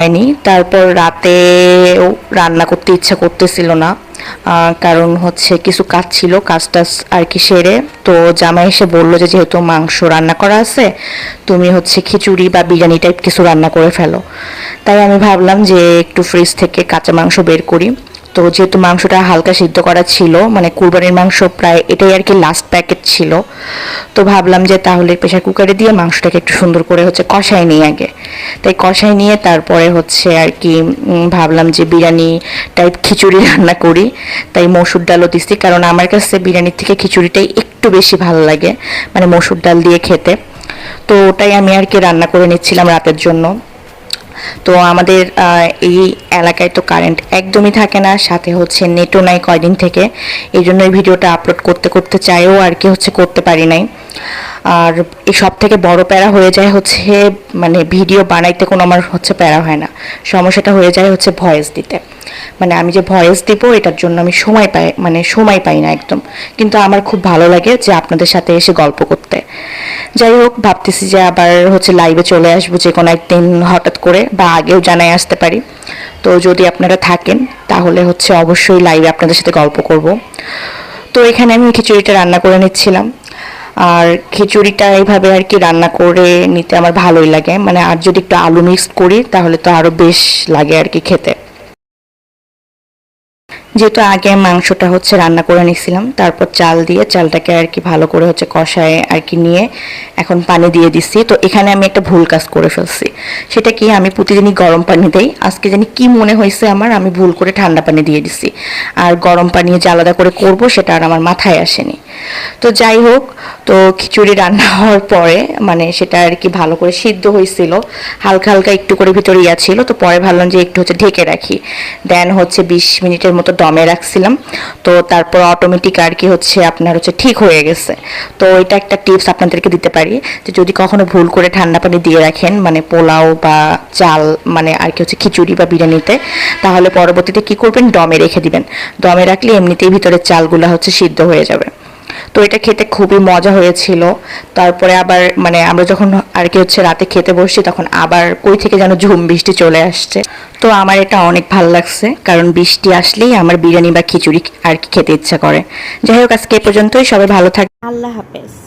হয়নি। তারপর রাতে রান্না করতে ইচ্ছা করতেছিল না, কারণ হচ্ছে কিছু কাজ ছিল, কাজ টাজ আর কি সেরে তো জামাই এসে বললো যে যেহেতু মাংস রান্না করা আছে তুমি হচ্ছে খিচুড়ি বা বিরিয়ানি টাইপ কিছু রান্না করে ফেলো। তাই আমি ভাবলাম যে একটু ফ্রিজ থেকে কাঁচা মাংস বের করি। তো যেহেতু মাংসটা হালকা সিদ্ধ করা ছিল, মানে কুরবানির মাংস প্রায় এটাই আর কি লাস্ট প্যাকেট ছিল, তো ভাবলাম যে তাহলে প্রেশার কুকারে দিয়ে মাংসটাকে একটু সুন্দর করে হচ্ছে কষাই নিই আগে। তাই কষাই নিয়ে তারপরে হচ্ছে আর কি ভাবলাম যে বিরিয়ানি টাইপ খিচুড়ি রান্না করি। তাই মসুর ডালও দিছি, কারণ আমার কাছে বিরিয়ানির থেকে খিচুড়িটাই একটু বেশি ভালো লাগে, মানে মসুর ডাল দিয়ে খেতে। তো ওটাই আমি আর কি রান্না করে নিচ্ছিলাম রাতের জন্য। তো আমাদের এই এলাকায় তো কারেন্ট একদমই থাকে না, সাথে হচ্ছে নেটও নাই কয়দিন থেকে, এই জন্য এই ভিডিওটা আপলোড করতে করতে চাইও আর কি হচ্ছে করতে পারি নাই। আর এই সব থেকে বড় প্যারা হয়ে যায় হচ্ছে মানে ভিডিও বানাইতে কোনো আমার হচ্ছে প্যারা হয় না, সমস্যাটা হয়ে যায় হচ্ছে ভয়েস দিতে। মানে আমি যে ভয়েস দিব এটার জন্য আমি সময় পাই না একদম। কিন্তু আমার খুব ভালো লাগে যে আপনাদের সাথে এসে গল্প করতে। যাই হোক, ভাবতেছি যে আবার হচ্ছে লাইভে চলে আসবো যে কোনো একদিন হঠাৎ করে, বা আগেও জানাই আসতে পারি। তো যদি আপনারা থাকেন তাহলে হচ্ছে অবশ্যই লাইভে আপনাদের সাথে গল্প করব। তো এখানে আমি খিচুড়িটা রান্না করে নিচ্ছিলাম। আর খিচুড়িটা এইভাবে আর কি রান্না করে নিতে আমার ভালোই লাগে, মানে আর যদি একটু আলু মিক্স করি তাহলে তো আরও বেশ লাগে আর কি খেতে। যেহেতু আগে মাংসটা হচ্ছে রান্না করে নিয়েছিলাম, তারপর চাল দিয়ে চালটাকে আর কি ভালো করে হচ্ছে কষায় আর কি নিয়ে এখন পানি দিয়ে দিচ্ছি। তো এখানে আমি একটা ভুল কাজ করে ফেলছি। সেটা কি, আমি প্রতিদিনই গরম পানি দেই, আজকে জানি কি মনে হয়েছে আমার, আমি ভুল করে ঠান্ডা পানি দিয়ে দিছি। আর গরম পানি যে আলাদা করে করব সেটা আর আমার মাথায় আসেনি। তো যাই হোক, তো খিচুড়ি রান্না হওয়ার পরে মানে সেটা আর কি ভালো করে সিদ্ধ হয়েছিল, হালকা হালকা একটু করে ভিতরে ইয়া ছিল, তো পরে ভাবলাম যে একটু হচ্ছে ঢেকে রাখি। দেন হচ্ছে 20 মিনিটের মতো দমে রাখছিলাম। তো তারপর অটোমেটিক আর কি হচ্ছে আপনার হচ্ছে ঠিক হয়ে গেছে। তো এটা একটা টিপস আপনাদেরকে দিতে পারি যে যদি কখনো ভুল করে ঠান্ডা পানি দিয়ে রাখেন মানে পোলাও বা চাল মানে আর কি হচ্ছে খিচুড়ি বা বিরিয়ানিতে, তাহলে পরবর্তীতে কি করবেন, দমে রেখে দিবেন। দমে রাখলে এমনিতেই ভিতরের চালগুলো হচ্ছে সিদ্ধ হয়ে যাবে। তো এটা খেতে খুবই মজা হয়েছিল। তারপরে আবার মানে আমরা যখন আর কি হচ্ছে রাতে খেতে বসছি তখন আবার কই থেকে যেন ঝুম বৃষ্টি চলে আসছে। তো আমার এটা অনেক ভালো লাগছে, কারণ বৃষ্টি আসলেই আমার বিরিয়ানি বা খিচুড়ি আর কি খেতে ইচ্ছা করে। যাই হোক, আজকে এ পর্যন্তই, সবাই ভালো থাকবেন, আল্লাহ হাফেজ।